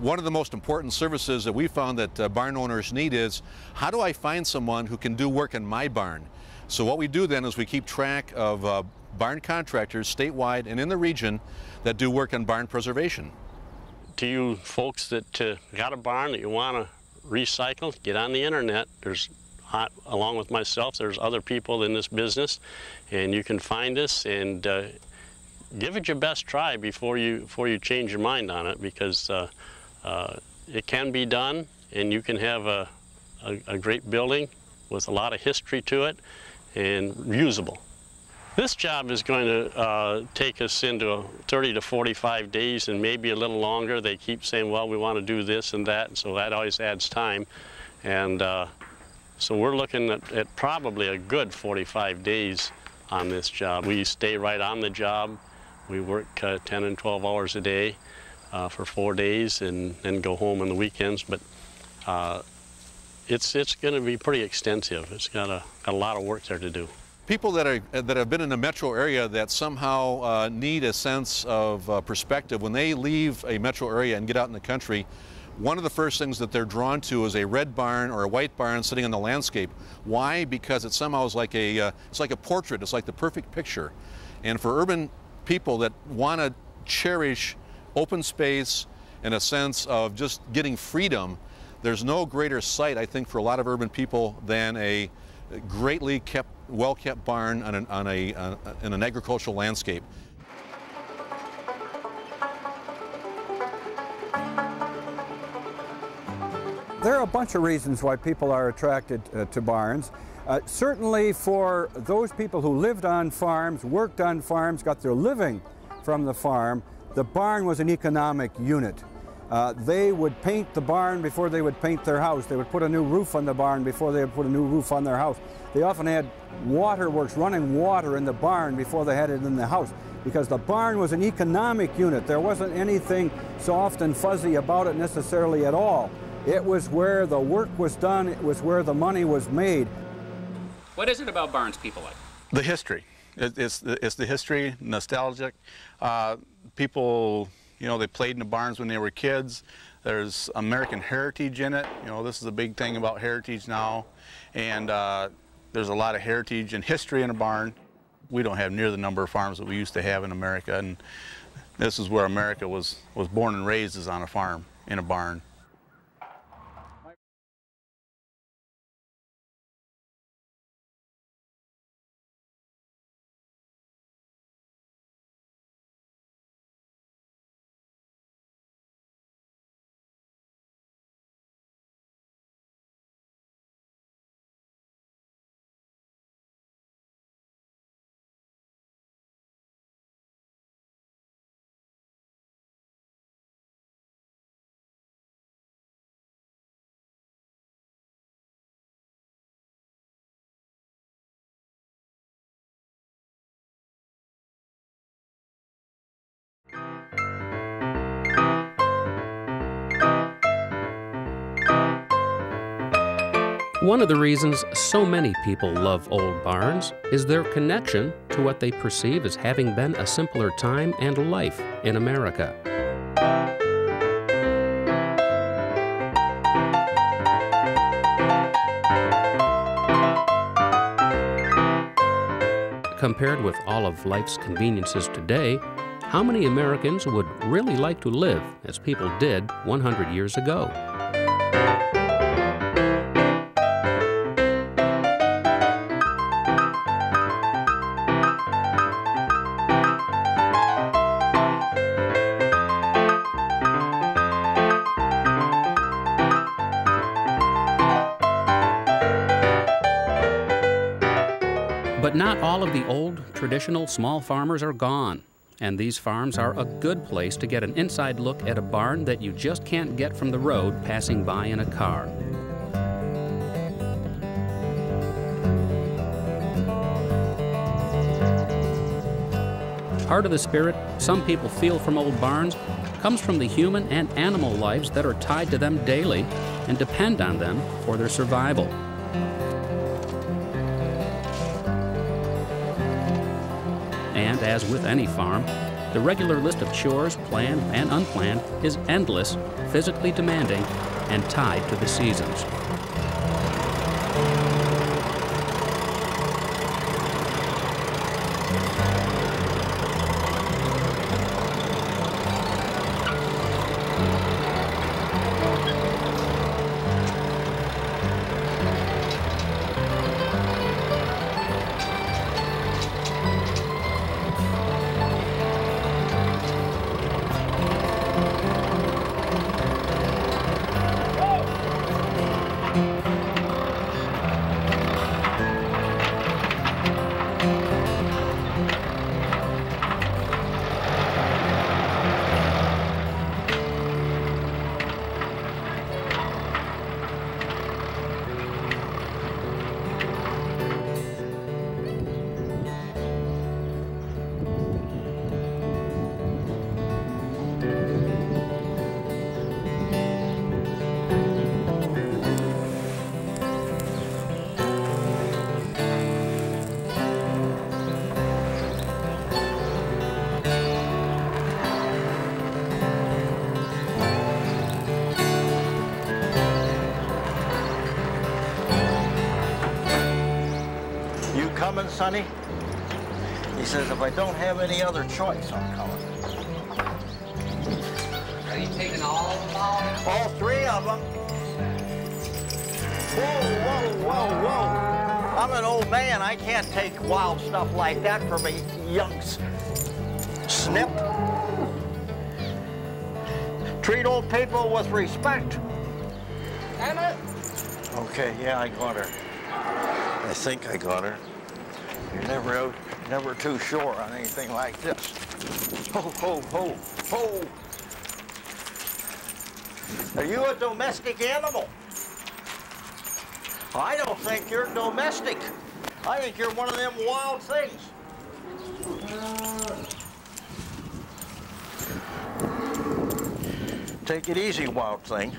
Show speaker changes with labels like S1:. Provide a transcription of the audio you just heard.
S1: One of the most important services that we found that barn owners need is, how do I find someone who can do work in my barn? So what we do then is we keep track of barn contractors statewide and in the region that do work on barn preservation.
S2: To you folks that got a barn that you want to recycle, get on the internet. Along with myself, there's other people in this business, and you can find us and give it your best try before you change your mind on it, because it can be done, and you can have a great building with a lot of history to it and usable. This job is going to take us into 30 to 45 days and maybe a little longer. They keep saying, well, we want to do this and that, and so that always adds time. And so we're looking at probably a good 45 days on this job. We stay right on the job. We work 10 and 12 hours a day for 4 days and then go home on the weekends. But it's going to be pretty extensive. It's got a lot of work there to do.
S1: People that have been in the metro area that somehow need a sense of perspective, when they leave a metro area and get out in the country, one of the first things that they're drawn to is a red barn or a white barn sitting in the landscape. Why? Because it somehow is like it's like a portrait. It's like the perfect picture. And for urban people that want to cherish open space and a sense of just getting freedom, there's no greater sight, I think, for a lot of urban people than a greatly kept, well-kept barn in an agricultural landscape.
S3: There are a bunch of reasons why people are attracted to barns. Certainly for those people who lived on farms, worked on farms, got their living from the farm, the barn was an economic unit. They would paint the barn before they would paint their house. They would put a new roof on the barn before they would put a new roof on their house. They often had waterworks, running water in the barn before they had it in the house, because the barn was an economic unit. There wasn't anything soft and fuzzy about it necessarily at all. It was where the work was done. It was where the money was made.
S4: What is it about barns people like?
S5: The history. It's the history, nostalgic. People, you know, they played in the barns when they were kids. There's American heritage in it. You know, this is a big thing about heritage now. And there's a lot of heritage and history in a barn. We don't have near the number of farms that we used to have in America. And this is where America was born and raised, is on a farm, in a barn.
S4: One of the reasons so many people love old barns is their connection to what they perceive as having been a simpler time and life in America. Compared with all of life's conveniences today, how many Americans would really like to live as people did 100 years ago? But not all of the old, traditional small farmers are gone, and these farms are a good place to get an inside look at a barn that you just can't get from the road passing by in a car. Part of the spirit some people feel from old barns comes from the human and animal lives that are tied to them daily and depend on them for their survival. And as with any farm, The regular list of chores, planned and unplanned, is endless, physically demanding, and tied to the seasons.
S6: Coming, Sonny? He says, if I don't have any other choice, I'm coming.
S7: Are you taking all of them out?
S6: All 3 of them. Whoa, whoa, whoa, whoa. I'm an old man. I can't take wild stuff like that from a young snip. Treat old people with respect.
S7: Emma?
S6: Okay, yeah, I got her. I think I got her. You're never too sure on anything like this. Ho, ho, ho, ho. Are you a domestic animal? I don't think you're domestic. I think you're one of them wild things. Take it easy, wild thing.